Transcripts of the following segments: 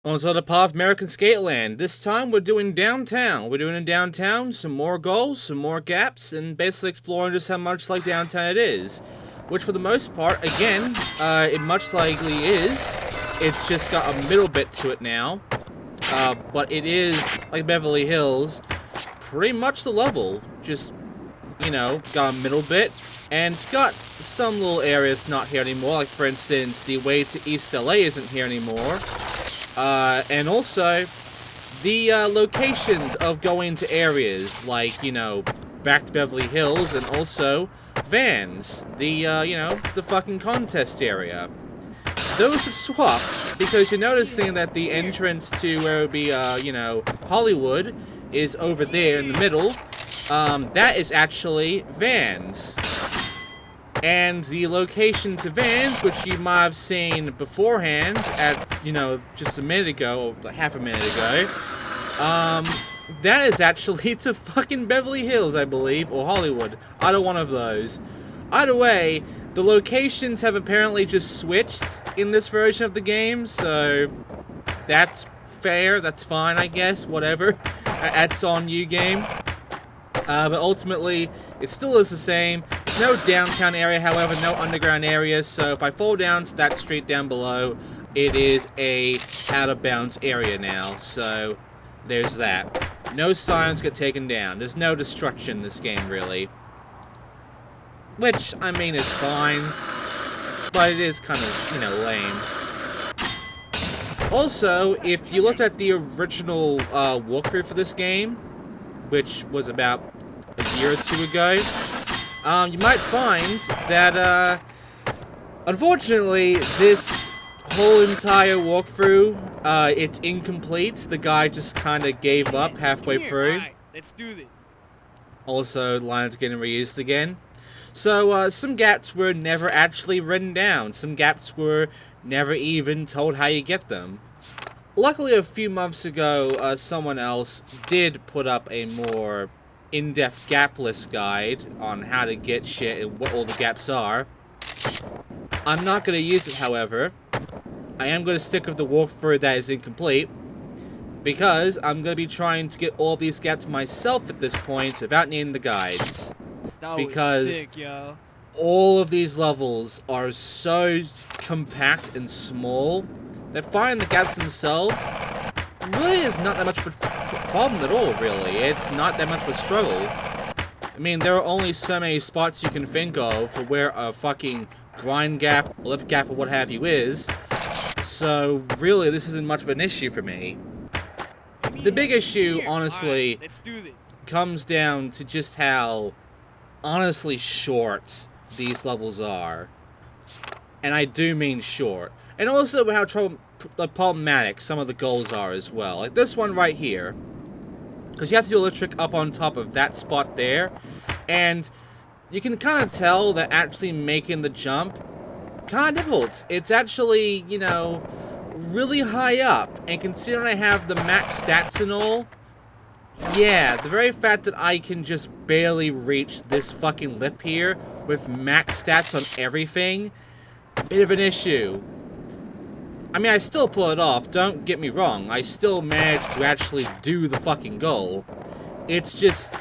On to the path of American Skateland. This time we're doing downtown. We're doing in downtown, some more goals, some more gaps, and basically exploring just how much like downtown it is. Which for the most part, again, it much likely is. It's just got a middle bit to it now. But it is, like Beverly Hills, pretty much the level. Just, you know, got a middle bit. And it's got some little areas not here anymore. Like, for instance, the way to East LA isn't here anymore. And also, the locations of going to areas like, you know, back to Beverly Hills, and also Vans, the, you know, the fucking contest area. Those have swapped, because you're noticing that the entrance to where it would be, you know, Hollywood is over there in the middle. That is actually Vans. And the location to Vans, which you might have seen beforehand at, you know, just a minute ago, or half a minute ago, that is actually to fucking Beverly Hills, I believe, or Hollywood. Either one of those. Either way, the locations have apparently just switched in this version of the game, so that's fair, that's fine, I guess, whatever. That's on you, game. But ultimately, it still is the same. No downtown area, however, no underground area, so if I fall down to that street down below, it is a out-of-bounds area now, so there's that. No signs get taken down. There's no destruction in this game, really. Which, I mean, is fine, but it is kind of, you know, lame. Also, if you looked at the original walkthrough for this game, which was about a year or two ago, you might find that, unfortunately, this whole entire walkthrough, it's incomplete. The guy just kind of gave up halfway through. Right, let's do this. Also, lines getting reused again. So, some gaps were never actually written down. Some gaps were never even told how you get them. Luckily, a few months ago, someone else did put up a more in-depth gap list guide on how to get shit and what all the gaps are. I'm not going to use it, however. I am going to stick with the walkthrough that is incomplete, because I'm going to be trying to get all these gaps myself at this point without needing the guides. That Because was sick, yo. all of these levels are so compact and small that finding the gaps themselves really is not that much of a problem at all, really. It's not that much of a struggle. I mean, there are only so many spots you can think of for where a fucking grind gap, lip gap, or what have you is. So, really, this isn't much of an issue for me. The big issue, honestly, Right, let's do this. comes down to just how honestly short these levels are. And I do mean short. And also how problematic some of the goals are as well. Like this one right here. Because you have to do a little trick up on top of that spot there. And you can kind of tell that actually making the jump kind of difficult. It's actually, you know, really high up. And considering I have the max stats and all, yeah, the very fact that I can just barely reach this fucking lip here with max stats on everything, bit of an issue. I mean, I still pull it off, don't get me wrong. I still managed to actually do the fucking goal. It's just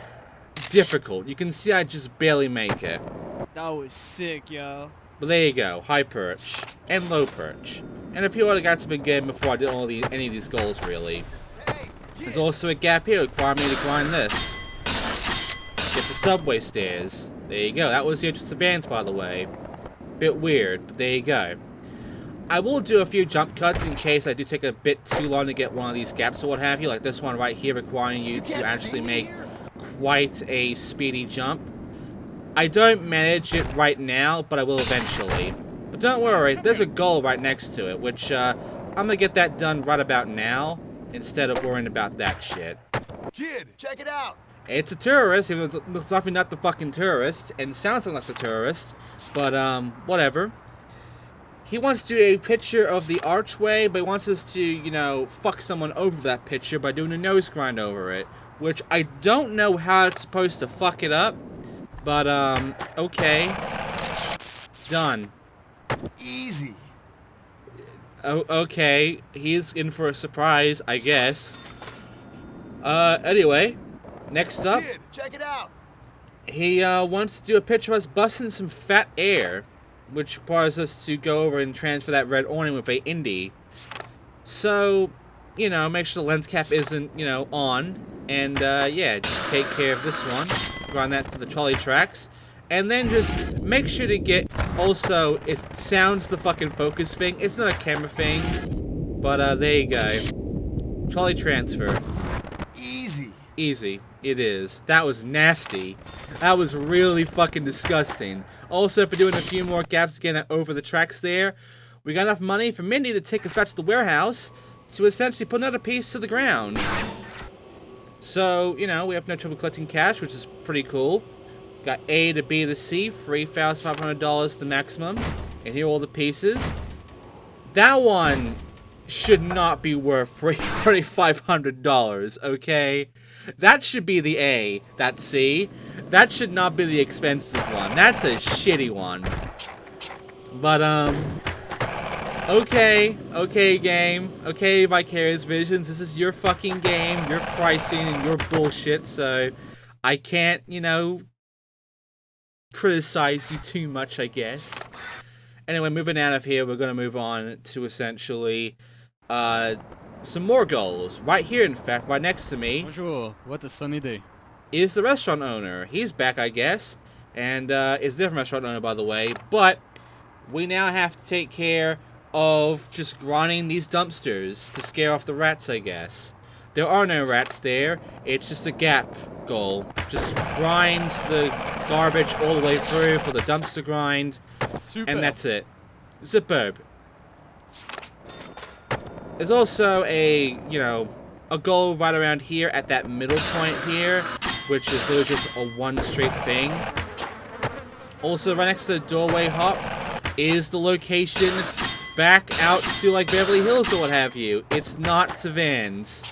difficult. You can see I just barely make it. That was sick, yo. But there you go, high perch and low perch. And a few other gaps have been game before I did any of these goals, really. There's also a gap here requiring me to grind this. Get the subway stairs. There you go. That was the entrance to Vans, by the way. Bit weird, but there you go. I will do a few jump cuts in case I do take a bit too long to get one of these gaps or what have you, like this one right here requiring you to actually make quite a speedy jump. I don't manage it right now, but I will eventually. But don't worry, there's a goal right next to it, which I'm going to get that done right about now, instead of worrying about that shit. Kid, check it out. It's a tourist, even though it's definitely not the fucking tourist, and sounds like the tourist, but whatever. He wants to do a picture of the archway, but he wants us to, you know, fuck someone over that picture by doing a nose grind over it, which I don't know how it's supposed to fuck it up, but okay. Done. Easy. Oh, okay. He's in for a surprise, I guess. Anyway. Next up, Kid, check it out. he wants to do a picture of us busting some fat air, which requires us to go over and transfer that red awning with a Indy. So, you know, make sure the lens cap isn't, you know, on. And, yeah, just take care of this one. Run that for the trolley tracks. And then just make sure to get, also, it sounds the fucking focus thing. It's not a camera thing. But, there you go. Trolley transfer. Easy. Easy. It is. That was nasty. That was really fucking disgusting. Also, for doing a few more gaps to get over the tracks there, we got enough money for Mindy to take us back to the warehouse to essentially put another piece to the ground. So, you know, we have no trouble collecting cash, which is pretty cool. Got A to B to C, $3,500 the maximum. And here are all the pieces. That one should not be worth $3,500, okay? That should be the A, that C. That should not be the expensive one. That's a shitty one. But, okay, game. Okay, Vicarious Visions. This is your fucking game, your pricing, and your bullshit, so I can't, you know, criticize you too much, I guess. Anyway, moving out of here, we're gonna move on to essentially, some more goals. Right here, in fact, right next to me. Bonjour, what a sunny day. Is the restaurant owner. He's back, I guess. And, is a different restaurant owner, by the way. But, we now have to take care of just grinding these dumpsters to scare off the rats, I guess. There are no rats there. It's just a gap goal. Just grind the garbage all the way through for the dumpster grind. Super. And that's it. Superb. There's also a, you know, a goal right around here at that middle point here, which is really just a one straight thing. Also, right next to the doorway hop is the location back out to, like, Beverly Hills or what have you. It's not to Vans.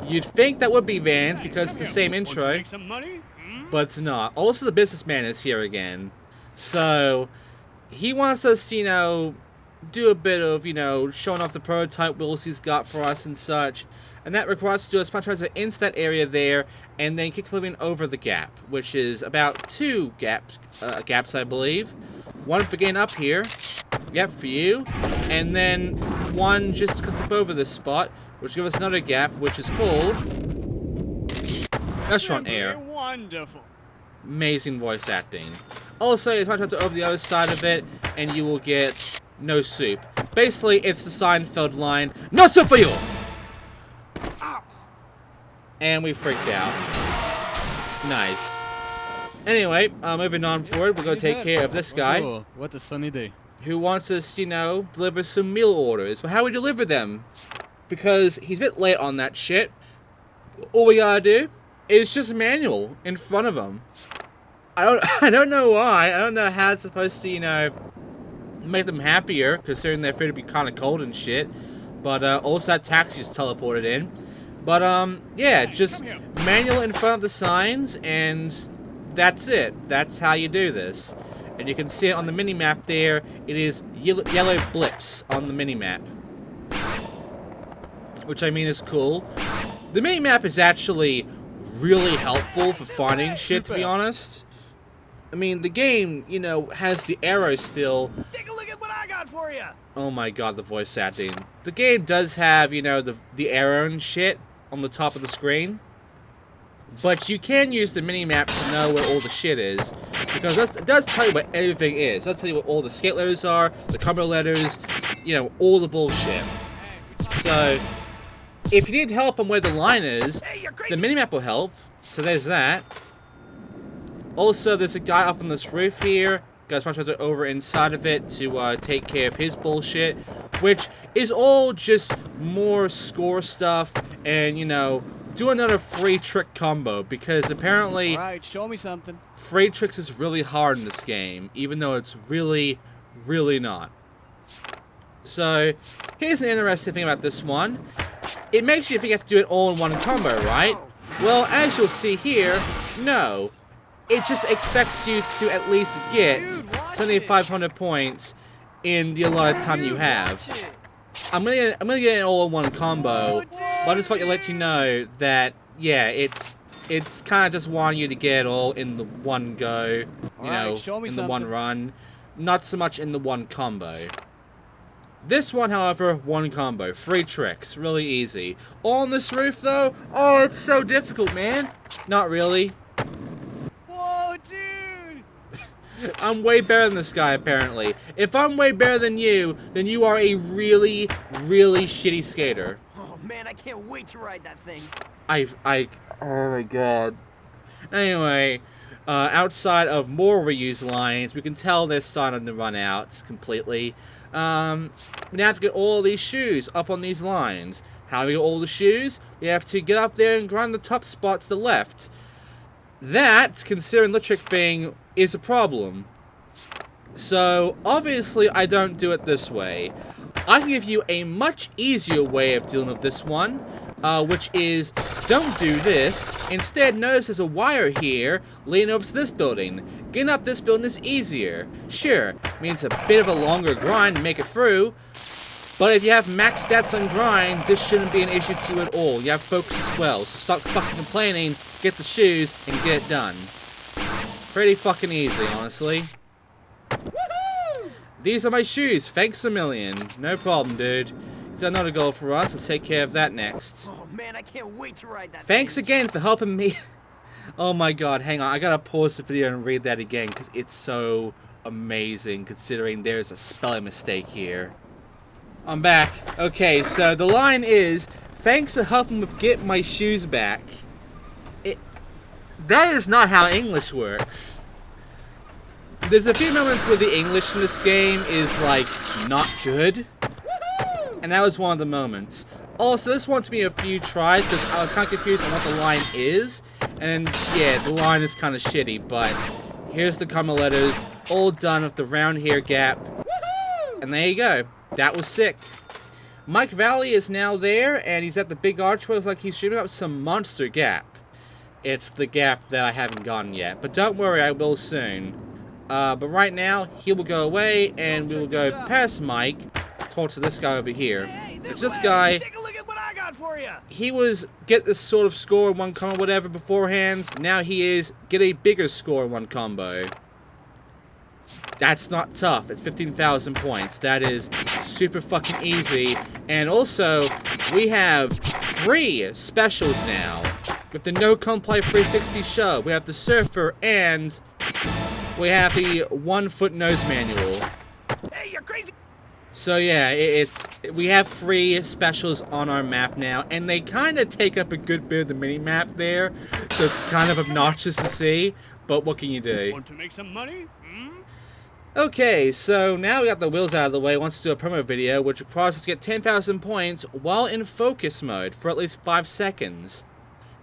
You'd think that would be Vans because it's the same intro, but it's not. Also, the businessman is here again. So, he wants us, you know, do a bit of, you know, showing off the prototype wheels he's got for us and such. And that requires us to do a spot transfer into that area there and then kick living over the gap, which is about 2 gaps, I believe. One for getting up here. Yep, for you. And then one just to clip over this spot, which gives us another gap, which is called Restaurant Air. Wonderful. Amazing voice acting. Also, you try to over the other side of it, and you will get no soup. Basically, it's the Seinfeld line, "No soup for you!" And we freaked out. Nice. Anyway, moving on forward, we're going to take care of this guy. Bonjour, what a sunny day. Who wants us, you know, deliver some meal orders. But how do we deliver them? Because he's a bit late on that shit. All we gotta do is just manual in front of him. I don't know why. I don't know how it's supposed to, you know, make them happier, considering their food to be kind of cold and shit. But also that taxi's teleported in. But yeah, just manual in front of the signs, and that's it. That's how you do this. And you can see it on the minimap there. It is yellow blips on the minimap, which I mean is cool. The minimap is actually really helpful for finding shit, to be honest. I mean, the game, you know, has the arrow still. Take a look at what I got for you. Oh my god, the voice acting. The game does have, you know, the arrow and shit on the top of the screen. But you can use the minimap to know where all the shit is. Because it does tell you what everything is. It does tell you what all the skate letters are, the combo letters, you know, all the bullshit. So, if you need help on where the line is, the minimap will help. So there's that. Also, there's a guy up on this roof here. Guys, want to over inside of it to take care of his bullshit, which is all just more score stuff and, you know, do another free trick combo, because apparently Alright, show me something. free tricks is really hard in this game, even though it's really, really not. So, here's an interesting thing about this one. It makes you think you have to do it all in one combo, right? Well, as you'll see here, no. It just expects you to at least get 7,500 points in the allotted time you have. I'm gonna get an all-in-one combo. But I just want to let you know that, yeah, it's kind of just wanting you to get it all in the one go, you know, show me in the one something. run, not so much in the one combo. This one, however, one combo, 3 tricks, really easy. All on this roof, though, oh, it's so difficult, man. Not really. Whoa, dude! I'm way better than this guy, apparently. If I'm way better than you, then you are a really, really shitty skater. Oh man, I can't wait to ride that thing. Oh my god. Anyway, outside of more reused lines, we can tell they're starting to run out completely. We now have to get all these shoes up on these lines. How do we get all the shoes? We have to get up there and grind the top spot to the left. That, considering the trick thing, is a problem. So, obviously, I don't do it this way. I can give you a much easier way of dealing with this one, which is, don't do this. Instead, notice there's a wire here leading over to this building. Getting up this building is easier. Sure, means a bit of a longer grind to make it through, but if you have max stats on grind, this shouldn't be an issue to you at all. You have focus as well, so stop fucking complaining, get the shoes, and get it done. Pretty fucking easy, honestly. These are my shoes, thanks a million. No problem, dude. Is that another goal for us? Let's take care of that next. Oh man, I can't wait to ride that Thanks thing. again for helping me. Oh my god, hang on. I gotta pause the video and read that again because it's so amazing considering there's a spelling mistake here. I'm back. Okay, so the line is, thanks for helping me get my shoes back. That is not how English works. There's a few moments where the English in this game is, like, not good. And that was one of the moments. Also, this one took me a few tries because I was kind of confused on what the line is. And yeah, the line is kind of shitty, but here's the comma letters, all done with the round hair gap. And there you go. That was sick. Mike Valley is now there, and he's at the big archway. It's like he's shooting up some monster gap. It's the gap that I haven't gotten yet. But don't worry, I will soon. But right now, he will go away, and we will go past Mike, talk to this guy over here. Hey, It's way. this guy. Take a look at what I got for you. He was get this sort of score in one combo, whatever, beforehand. Now he is get a bigger score in one combo. That's not tough. It's 15,000 points. That is super fucking easy. And also, we have 3 specials now. With the No Complay 360 show, we have the Surfer, and we have the 1 Foot Nose Manual. Hey, you're crazy. So yeah, we have 3 specials on our map now, and they kind of take up a good bit of the mini-map there, so it's kind of obnoxious to see, but what can you do? Want to make some money? Okay, so now we got the wheels out of the way. Wants to do a promo video, which requires us to get 10,000 points while in focus mode for at least 5 seconds.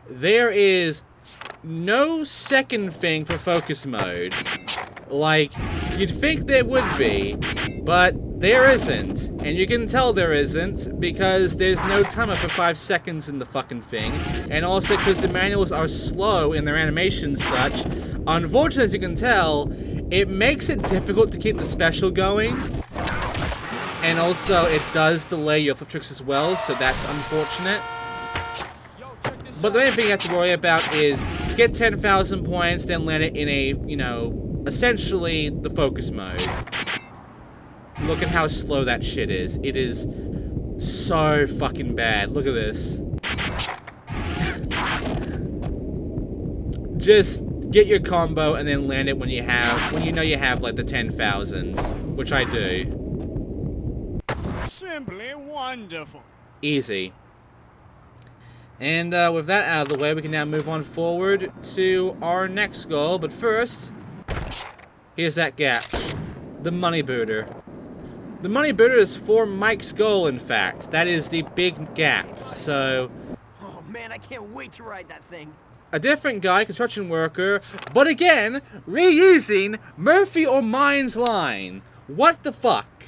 There is no second thing for focus mode. Like, you'd think there would be, but there isn't. And you can tell there isn't because there's no timer for 5 seconds in the fucking thing. And also because the manuals are slow in their animation such. Unfortunately, as you can tell, it makes it difficult to keep the special going. And also, it does delay your flip tricks as well, so that's unfortunate. But the main thing you have to worry about is get 10,000 points, then land it in a, you know, essentially the focus mode. Look at how slow that shit is. It is so fucking bad. Look at this. Just get your combo and then land it when you know you have like the 10,000, which I do. Simply wonderful. Easy. And with that out of the way, we can now move on forward to our next goal. But first, here's that gap. The money booter. The money booter is for Mike's goal, in fact. That is the big gap. So, Oh man, I can't wait to ride that thing. a different guy, construction worker, but again, reusing Murphy or Mine's line. What the fuck?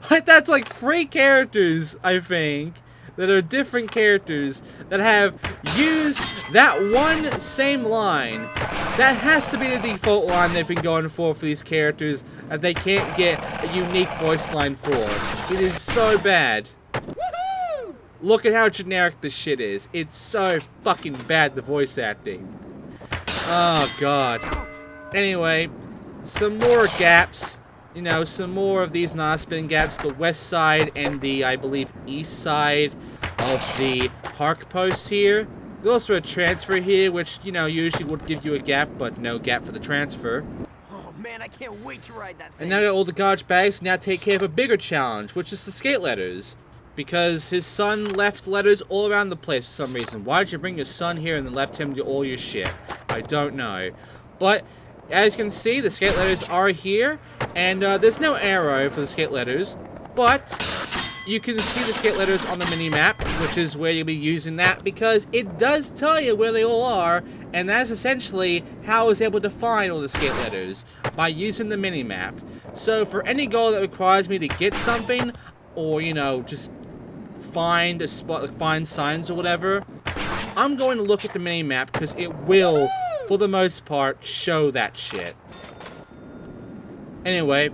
Like, that's like 3 characters, I think, that are different characters that have used that one same line. That has to be the default line they've been going for these characters that they can't get a unique voice line for. It is so bad. Look at how generic this shit is. It's so fucking bad, the voice acting. Oh, God. Anyway, some more gaps. You know, some more of these non-spin gaps. The west side and the, I believe, east side of the park post here. There's also a transfer here, which, you know, usually would give you a gap, but no gap for the transfer. Oh man, I can't wait to ride that thing. And now I got all the garbage bags, now take care of a bigger challenge, which is the skate letters. Because his son left letters all around the place for some reason. Why did you bring your son here and then left him to all your shit? I don't know. But, as you can see, the skate letters are here. And there's no arrow for the skate letters. But, you can see the skate letters on the mini-map, which is where you'll be using that. Because it does tell you where they all are. And that's essentially how I was able to find all the skate letters. By using the mini-map. So, for any goal that requires me to get something, or, you know, just find a spot, like find signs or whatever, I'm going to look at the mini-map because it will, for the most part, show that shit. Anyway,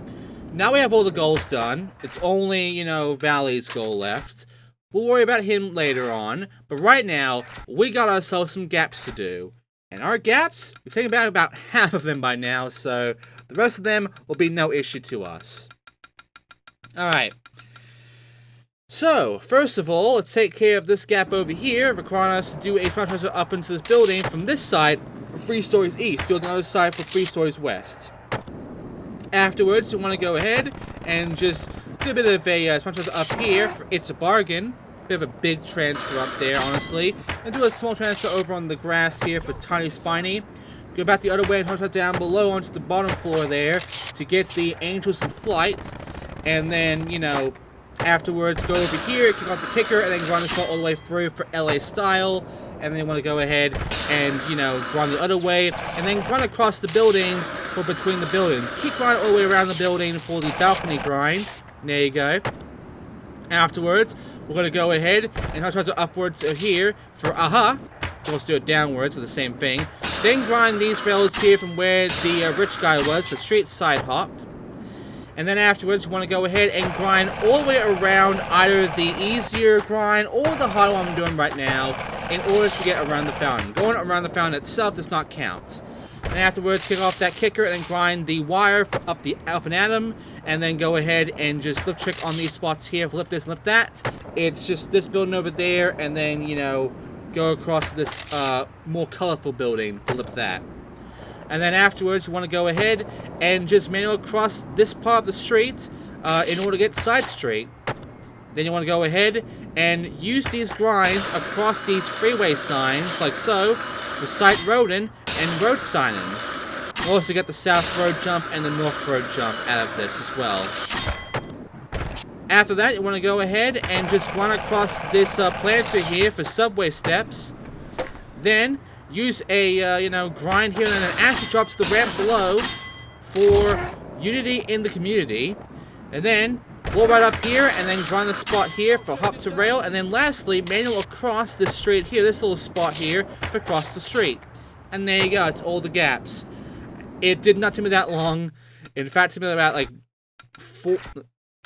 now we have all the goals done. It's only, you know, Valley's goal left. We'll worry about him later on, but right now, we got ourselves some gaps to do. And our gaps, we've taken about half of them by now, so the rest of them will be no issue to us. Alright. So, first of all, let's take care of this gap over here, requiring us to do a front transfer up into this building from this side for 3 stories east, to the other side for 3 stories west. Afterwards, you want to go ahead and just do a bit of a front transfer up here, for It's a Bargain. Bit of a big transfer up there, honestly. And do a small transfer over on the grass here for Tiny Spiny. Go back the other way and transfer down below onto the bottom floor there to get the Angels in Flight. And then, you know, afterwards, go over here, kick off the kicker, and then run this ball all the way through for LA style. And then you want to go ahead and, you know, run the other way. And then run across the buildings for between the buildings. Keep running all the way around the building for the balcony grind. There you go. Afterwards, we're going to go ahead and try to upwards here for aha. Let's do it downwards for the same thing. Then grind these rails here from where the rich guy was for street side hop. And then afterwards, you want to go ahead and grind all the way around either the easier grind or the hard one I'm doing right now in order to get around the fountain. Going around the fountain itself does not count. And afterwards, kick off that kicker and then grind the wire up and at him. And then go ahead and just flip trick on these spots here. Flip this, flip that. It's just this building over there. And then, you know, go across this more colorful building. Flip that. And then afterwards, you want to go ahead and just manually cross this part of the street in order to get side street. Then you want to go ahead and use these grinds across these freeway signs, like so, for sight roading and road signing. You also get the South Road jump and the North Road jump out of this as well. After that, you want to go ahead and just run across this planter here for subway steps. Then use a, you know, grind here and then acid drops the ramp below for unity in the community. And then pull right up here and then grind the spot here for hop to rail. And then lastly, manual across this street here, this little spot here for cross the street. And there you go, it's all the gaps. It did not take me that long. In fact, it took me about like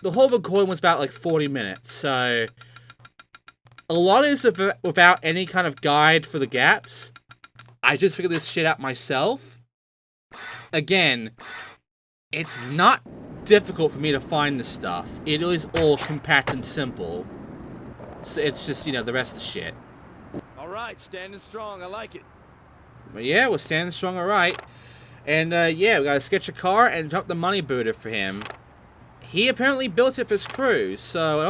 the whole recording was about like 40 minutes. So a lot of this without any kind of guide for the gaps. I just figured this shit out myself. Again, it's not difficult for me to find this stuff. It is all compact and simple. So it's just, you know, the rest of the shit. Alright, standing strong, I like it. But yeah, we're standing strong, alright. And yeah, we gotta sketch a car and drop the money booter for him. He apparently built it for his crew, so I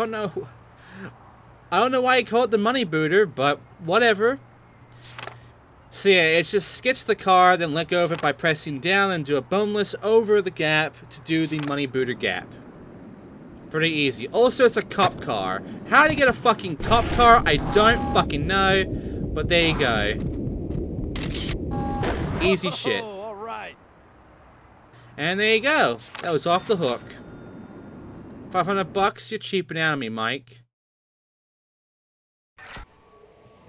don't know why he called it the money booter, but whatever. So yeah, it's just sketch the car, then let go of it by pressing down and do a boneless over the gap to do the money booter gap. Pretty easy. Also, it's a cop car. How to get a fucking cop car, I don't fucking know, but there you go. Easy shit. Oh, alright. And there you go. That was off the hook. $500 bucks, you're cheaping out on me, Mike.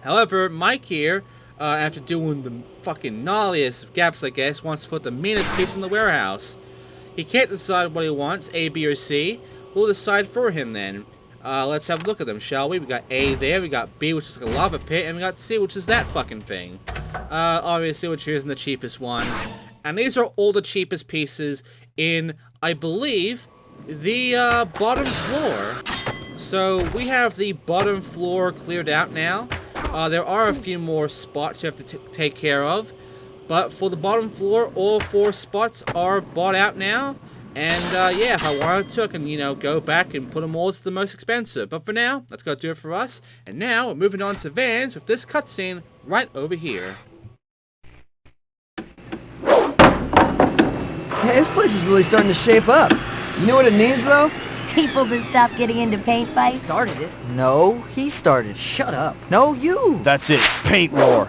However, Mike here, after doing the fucking gnarliest of gaps, I guess, wants to put the meanest piece in the warehouse. He can't decide what he wants, A, B, or C. We'll decide for him then. Let's have a look at them, shall we? We got A there, we got B, which is like a lava pit, and we got C, which is that fucking thing. Obviously, we're choosing the cheapest one. And these are all the cheapest pieces in, I believe, the bottom floor. So we have the bottom floor cleared out now. There are a few more spots you have to take care of. But for the bottom floor, all 4 spots are bought out now. And yeah, if I wanted to, I can, you know, go back and put them all to the most expensive. But for now, let's go do it for us. And now we're moving on to vans with this cutscene right over here. Hey, this place is really starting to shape up. You know what it needs, though? People to stop getting into paint fights. Started it. No, he started. Shut up. No, you. That's it. Paint war.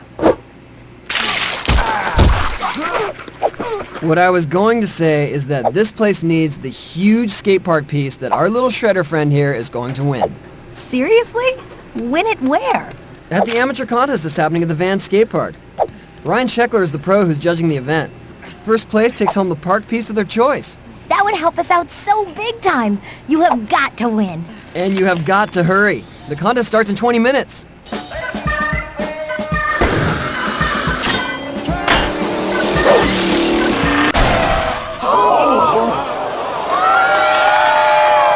What I was going to say is that this place needs the huge skate park piece that our little shredder friend here is going to win. Seriously? Win it where? At the amateur contest that's happening at the Van Skate Park. Ryan Scheckler is the pro who's judging the event. First place takes home the park piece of their choice. That would help us out so big time. You have got to win. And you have got to hurry. The contest starts in 20 minutes.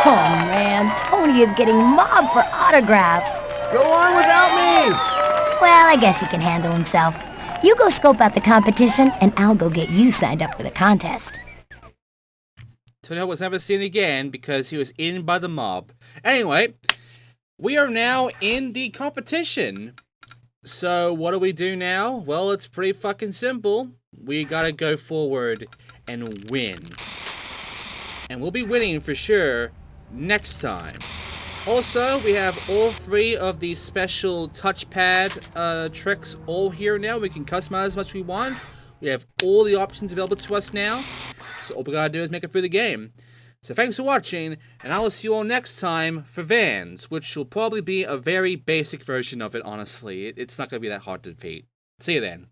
Oh man, Tony is getting mobbed for autographs. Go on without me! Well, I guess he can handle himself. You go scope out the competition, and I'll go get you signed up for the contest. Tony was never seen again because he was eaten by the mob. Anyway, we are now in the competition. So what do we do now? Well, it's pretty fucking simple. We gotta go forward and win. And we'll be winning for sure next time. Also, we have all 3 of these special touchpad tricks all here now. We can customize as much as we want. We have all the options available to us now. So all we gotta do is make it through the game. So thanks for watching, and I will see you all next time for Vans, which will probably be a very basic version of it, honestly. It's not gonna be that hard to defeat. See you then.